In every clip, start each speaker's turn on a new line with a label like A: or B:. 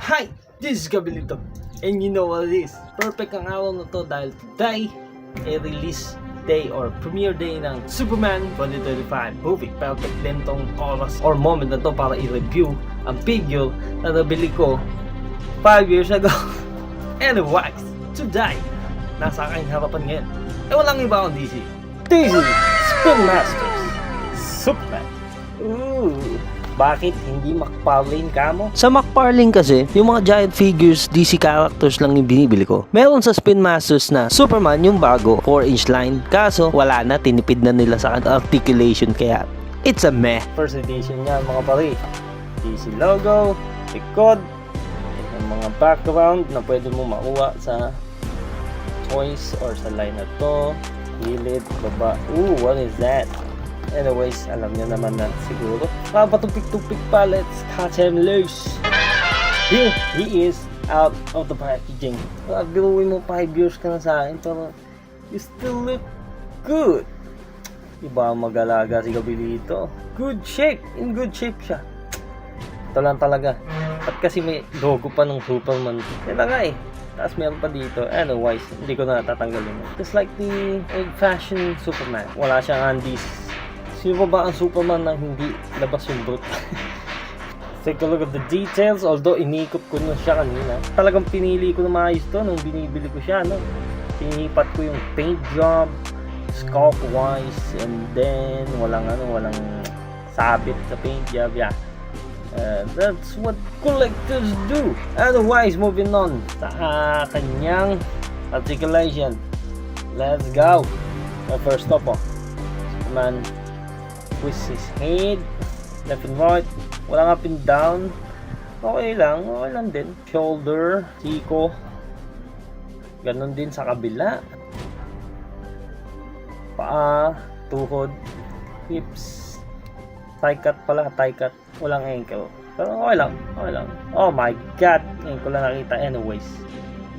A: Hi! This is Gabilito. And you know what it is? Perfect ang araw na to dahil today ay release day or premiere day ng Superman 2025 movie. Perfect din tong oras or moment na to para i-review ang figure na nabili ko 5 years ago. Anyways, today, nasa aking harapan ngayon. Walang iba akong DC. DC Spin Masters Superman. Ooh. Bakit hindi McFarlane kamo?
B: Sa McFarlane kasi, yung mga giant figures, DC characters lang yung binibili ko. Meron sa Spin Masters na Superman yung bago, 4-inch line. Kaso, wala na, tinipid na nila sa articulation kaya it's a meh.
A: First edition yan mga pare. DC logo, likod, yung mga background na pwede mo makuha sa toys or sa line na to. Gilid, baba. Ooh, what is that? Anyways, alam nyo naman na siguro. Patupik-tupik pa, let's catch him loose. Here he is out of the packaging. Biruin mo 5 years ka na sa akin, pero you still look good. Iba mag-alaga si Gabilito. Good shape, in good shape siya. Ito lang talaga. At kasi may logo pa ng Superman. Yan na nga eh. Tapos meron pa dito. Anyways, hindi ko na tatanggalin. Just like the old-fashioned Superman. Wala siyang undies. Sino ba ang Superman na hindi labas yung brute? Take a look at the details. Although inikot ko na siya kanina, talagang pinili ko na maayos to nung binibili ko siya, no? Pinipat ko yung paint job, sculpt wise, and then walang sabit sa paint job. Yeah, that's what collectors do. Otherwise, moving on sa kanyang articulation. Let's go. First up, Superman twist his head left and right, walang up and down. Okay lang din. Shoulder, siko, ganun din sa kabila. Paa, tuhod, hips, thigh cut, walang ankle, pero okay lang. Oh my god, ngayon ko lang nakita. Anyways,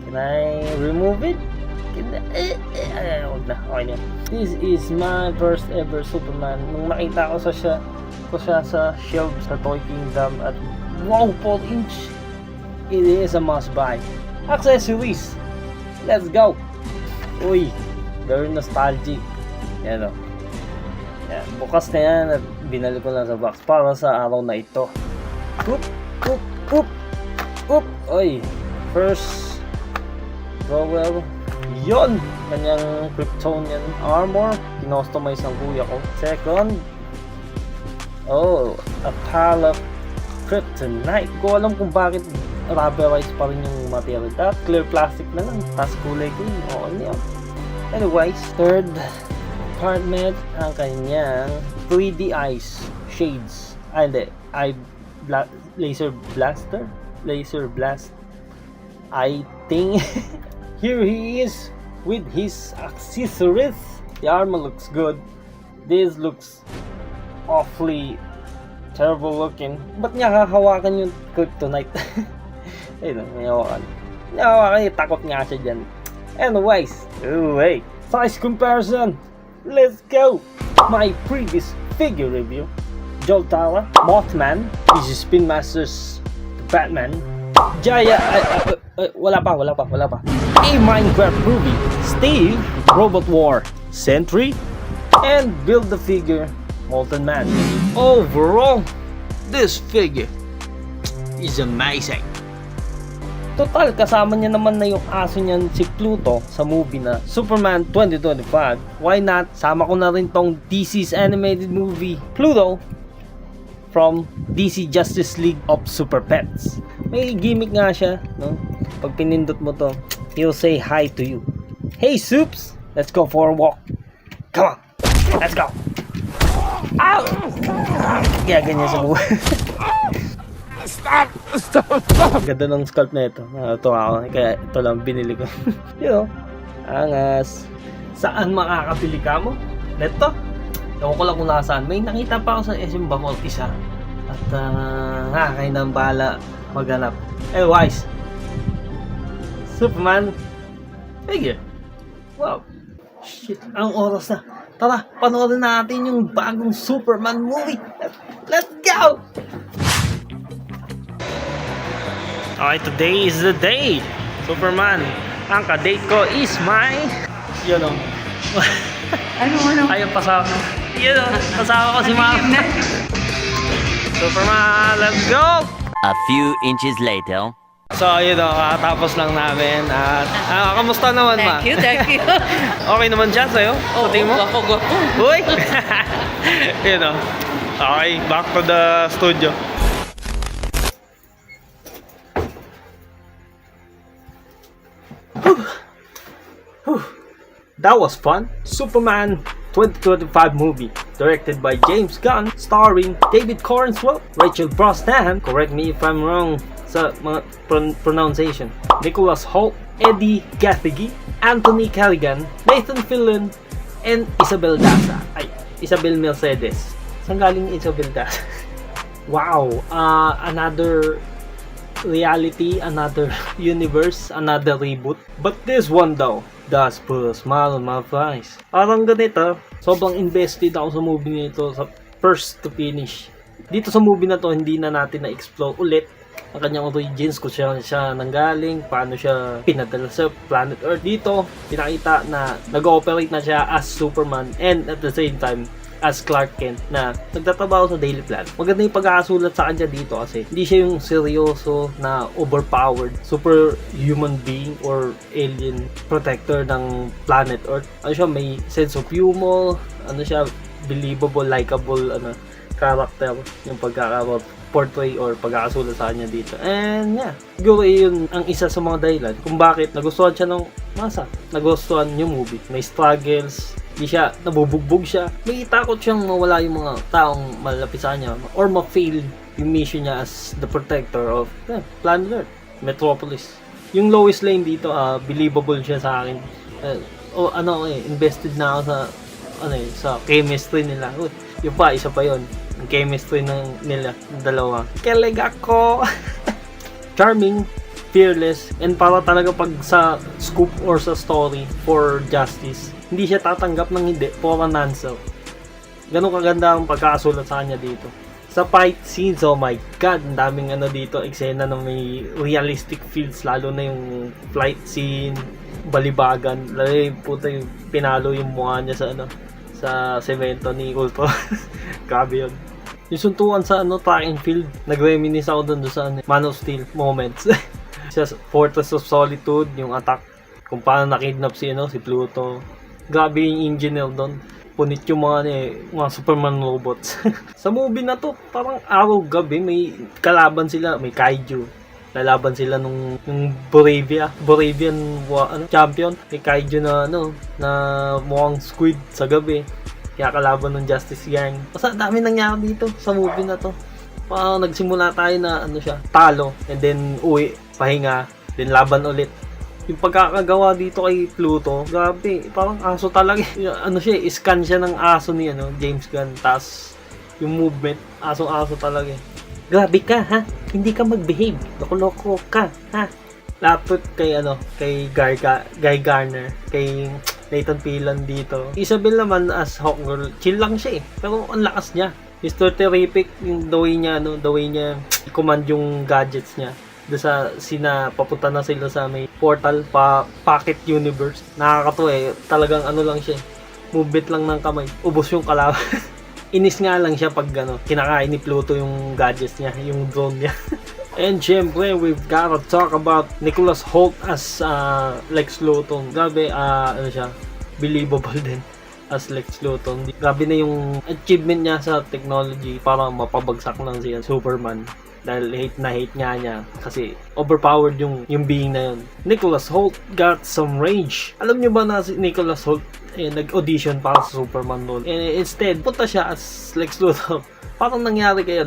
A: can I remove it? Huwag na, okay na. This is my first ever Superman. Nung nakita ko siya sa shelf sa Toy Kingdom at wow, 4-inch. It is a must buy. Accessories, let's go. Uy, very nostalgic. Yan o. Yan, bukas na yan at binalik ko lang sa box para sa araw na ito. Uy, first drawer. Yon, kanyang Kryptonian armor, kinostomize ng kuya ko. Second, a pile of kryptonite. Ko alam kung bakit rubberized pa rin yung material. That clear plastic na lang, tas kulay green. Oo niya. Anyways, third compartment, ang kanyang 3D eyes, shades. Laser blast. I think here he is with his accessories. The armor looks good. This looks awfully terrible looking. Ba't niya hahawakan yung kryptonite? Ayun, may hawakan. Takot nga siya dyan. Anyways, size comparison. Let's go. My previous figure review. Joel Tara, Mothman. This is Spin Masters, Batman. Jaya, wala pa. A Minecraft movie, Steve, Robot War, Sentry, and Build the Figure, Molten Man. Overall, this figure is amazing. Total, kasama niya naman na yung aso niyan si Pluto sa movie na Superman 2025. Why not? Sama ko na rin tong DC's animated movie, Pluto, from DC Justice League of Super Pets. May gimmick nga siya, no? Pag pinindot mo to, he'll say hi to you. Hey Soups, let's go for a walk. Come on, let's go. Ow! Kaya ganyan sa buhay. Stop! Ganda ng sculpt na ito. Natuwa ako. Kaya ito lang binili ko. Angas. Saan makakabili ka mo? Neto? Ewan ko lang kung nasaan. May nakita pa ako sa SM Bacolod isa. At kayo nang bahala maghanap. Anyways, Superman figure. Wow. Shit, ang oras na. Tara, panoorin natin yung bagong Superman movie. Let's go! Okay, today is the day. Superman. Ang ka-date ko is my... Yun o.
C: Ano?
A: Ayun, pasama. Yun o. Pasama ko si Mama. Superman, let's go!
D: A few inches later.
A: So, yun o. Tapos lang namin. At, kamusta naman, Ma?
C: Thank you.
A: Okay naman siya sa'yo? Sa tingin mo?
C: Gwapo.
A: Uy! Yun o. Okay, back to the studio. That was fun. Superman 2025 movie, directed by James Gunn, starring David Corenswell, Rachel Brosnahan, correct me if I'm wrong sa mga pronunciation, Nicholas Hoult, Eddie Gathegi, Anthony Callaghan, Nathan Fillion, and Isabel Daza. Isabel Mercedes. Saan galing Isabel Daza? Wow, another reality, another universe, another reboot. But this one though, does put a smile on my face. Parang ganito, sobrang invested ako sa movie nito sa first to finish. Dito sa movie na to, hindi na natin na-explore ulit ang kanyang origins, kung siya nanggaling, paano siya pinadala sa planet Earth. Dito, pinakita na nag-ooperate na siya as Superman and at the same time, as Clark Kent na nagtatrabaho sa Daily Planet. Maganda yung pag-aasulat sa kanya dito kasi hindi siya yung seryoso na overpowered super human being or alien protector ng planet Earth. Ano siya, may sense of humor, ano siya, believable, likable character yung pagkaka-portray or pagkakasulat sa kanya dito. And yeah, siguro yun ang isa sa mga dahilan kung bakit nagustuhan siya ng masa. Nagustuhan yung movie. May struggles, hindi siya, nabubugbog siya. May takot siyang mawala yung mga taong malapit sa kanya or ma-fail yung mission niya as the protector of planet Earth, Metropolis. Yung Lois Lane dito, believable siya sa akin. Invested na ako sa chemistry nila. Yung pa, isa pa yon, yung chemistry nila, dalawa. Kilig ako! Charming, fearless, and para talaga pag sa scoop or sa story for justice, hindi siya tatanggap ng hindi for an answer. Ganun kaganda ang pagkakasulat sa kanya dito. Sa fight scenes, oh my god, ang daming dito, eksena na may realistic feels, lalo na yung flight scene, balibagan, lalo yung puta yung pinalo yung mukha niya sa semento ni Ultron. Grabe yun. Yung suntukan sa track and field, nag-reminisce ako dun sa Man of Steel moments. Sa Fortress of Solitude, yung attack, kung paano nakidnap si Pluto. Grabe yung engineer doon. Punit yung mga Superman robots. Sa movie na to, parang araw-gabi, may kalaban sila, may kaiju. Lalaban sila nung Boravian champion. May kaiju na mukhang squid sa gabi. Kaya kalaban ng Justice Gang. Basta dami nangyari dito sa movie na to. Parang nagsimula tayo na talo, and then uwi, pahinga, then laban ulit. Yung pagkakagawa dito kay Pluto, grabe, parang aso talaga. Scan siya ng aso ni James Gunn, tas yung movement, aso talaga. Grabe ka, ha? Hindi ka mag-behave. Loko-loko ka, ha? Lapot kay Guy Garner, kay Nathan Fillion dito. Isabel naman as Hawkgirl, chill lang siya pero ang lakas niya. Mr. Terrific, yung the way niya i-command yung gadgets niya. Doon sa papunta na sila sa may portal pocket universe. Nakakatuwa talagang lang siya. Movement lang ng kamay. Ubos yung kalaban. Inis nga lang siya pag kinakain ni Pluto yung gadgets niya, yung drone niya. And syempre, we've gotta talk about Nicholas Hoult as Lex Luthor. Grabe, siya, believable din as Lex Luthor. Grabe na yung achievement niya sa technology para mapabagsak lang siya Superman. Dahil hate nga niya kasi overpowered yung being na yun. Nicholas Hoult got some range. Alam niyo ba na si Nicholas Hoult nag-audition para sa Superman role? Instead, punta siya as Lex Luthor. Parang nangyari kay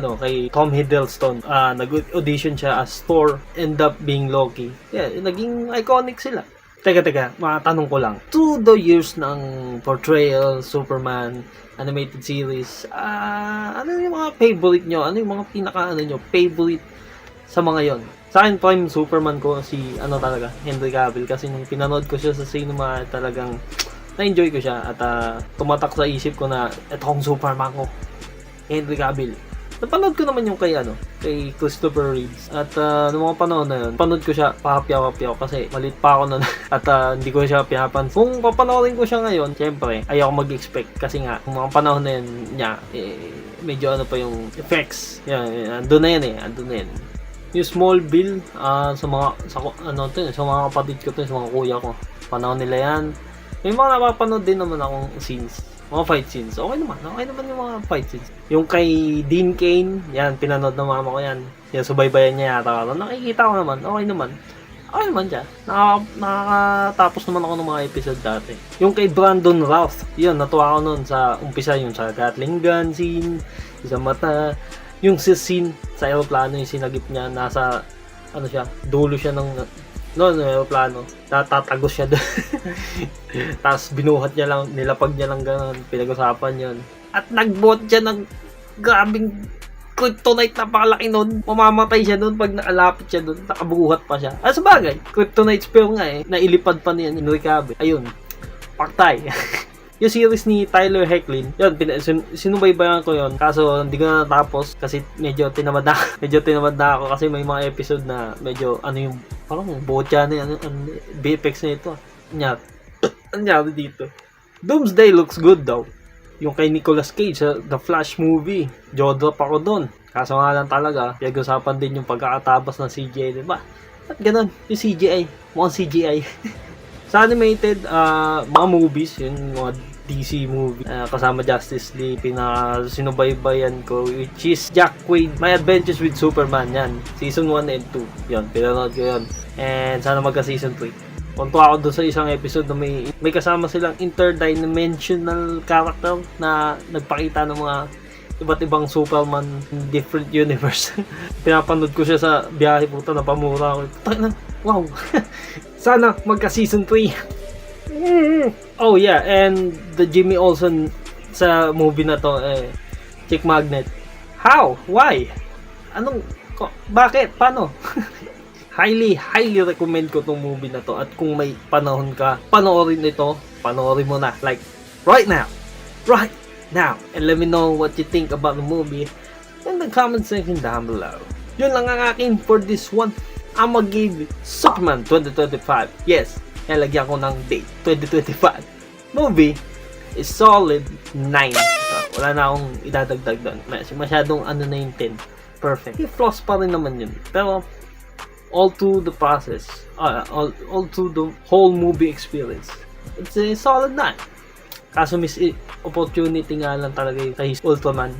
A: Tom Hiddleston. Nag-audition siya as Thor, end up being Loki. Yeah, naging iconic sila. Teka, matanong ko lang. To the years ng portrayal, Superman, animated series, ano yung mga favorite nyo? Ano yung mga favorite sa mga yon? Sa akin, prime Superman ko si talaga, Henry Cavill, kasi nung pinanood ko siya sa cinema, talagang na-enjoy ko siya at tumatak sa isip ko na etong Superman ko, Henry Cavill. Napanood ko naman yung kay Christopher Reeves. At noong mga panahon na yun, panood ko siya pakapyaw-kapyaw kasi malit pa ako nun. At hindi ko siya pinapansin. Kung papanoorin ko siya ngayon, syempre, ayaw mag-expect kasi nga, kung mga panahon na yun niya, medyo pa yung effects. Yan, andun na yan. Yung Smallville, sa mga kapatid ko to, sa mga kuya ko. Panahon nila yan. May mga napapanood din naman akong scenes. Mga fight scenes. Okay naman yung mga fight scenes. Yung kay Dean Cain, yan, pinanood ng mama ko yan. Yan, subaybayan niya yata ako. Nakikita ko naman, okay naman siya. Nakakatapos naman ako ng mga episode dati. Yung kay Brandon Routh, yun, natuwa ako nun sa umpisa yung sa Gatling gun scene, sa mata, yung scene sa aeroplano, yung sinagip niya, nasa, dulo siya ng aeroplano, tatagos siya doon. Tapos binuhat niya lang, nilapag niya lang gano'n, pinag-usapan yun. At nagbuhat siya ng grabing kryptonite na pakalaki nun. Mamamatay siya nun pag naalapit siya nun, nakabuhat pa siya. Sa bagay, kryptonite spell nga nailipad pa niya, inurikabe. Ayun, paktay. Yung series ni Tyler Hoechlin, yun, sinubaybayan ko yun. Kaso, hindi ko na natapos kasi medyo tinamad na ako kasi may mga episode na medyo, parang botya na yan, VFX na ito. Anyari dito. Doomsday looks good daw. Yung kay Nicolas Cage sa The Flash movie, jaw-drop ako doon. Kaso nga lang talaga, pinag-usapan din yung pagkakatabas ng CGI, diba? At ganun, yung CGI, mukhang CGI. Sa animated, mga movies, yung mga DC movie, kasama Justice League, sinubaybayan ko, which is Jack Quaid, My Adventures with Superman, yan. Season 1 and 2, yun, pinanood ko yun. And sana magka-season 3. Punta ako doon sa isang episode na may kasama silang interdimensional character na nagpakita ng mga iba't ibang Superman in different universe. Pinapanood ko siya sa biyahe, puta, napamura ako. Wow! Sana magka-season 3. Oh yeah, and the Jimmy Olsen sa movie na to, Chick Magnet. How? Why? Bakit? Paano? highly recommend ko tong movie na to. At kung may panahon ka, panoorin mo na. Like, right now. And let me know what you think about the movie in the comment section down below. Yun lang ang akin for this one. I'ma give Superman 2025. Yes, nalagyan ko ng date, 2025. Movie is solid 9. Wala na akong idadagdag doon. Masyadong na yung 10. Perfect. Flaws pa rin naman yun. Pero, all to the process, all to the whole movie experience, it's a solid 9. Kaso opportunity nga lang talaga yung kay Ultraman.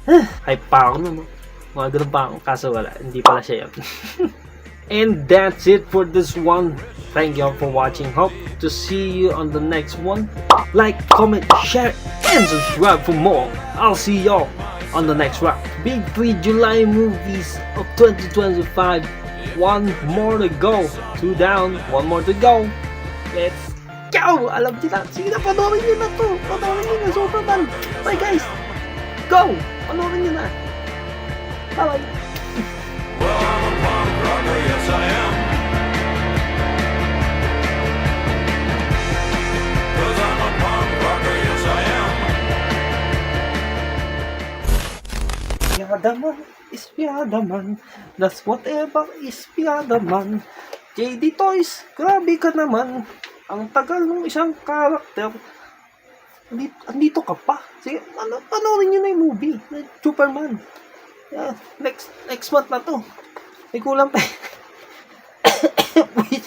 A: Hype pa ako nun. Mga ganun pa ako. Kaso wala. Hindi pala siya yun. And that's it for this one. Thank you all for watching. Hope to see you on the next one. Like, comment, share, and subscribe for more. I'll see y'all on the next round. Big 3 July movies of 2025. One more to go. 2 down, 1 more to go. Let's go! Alam niyo na. Sige na, panoorin niyo na to. Panoorin niyo na Superman. Bye guys. Go! Panoorin niyo na. Bye-bye.
E: Yes, I am. 'Cause I'm a punk rocker, yes, I am.
A: Spider-Man is Spider-Man. That's whatever is Spider-Man. JD Toys, grabe ka naman. Ang tagal ng isang karakter. Andito ka pa. Sige, panoorin nyo na yung movie. Superman. Yeah, next month na to. May kulang pa. Wait.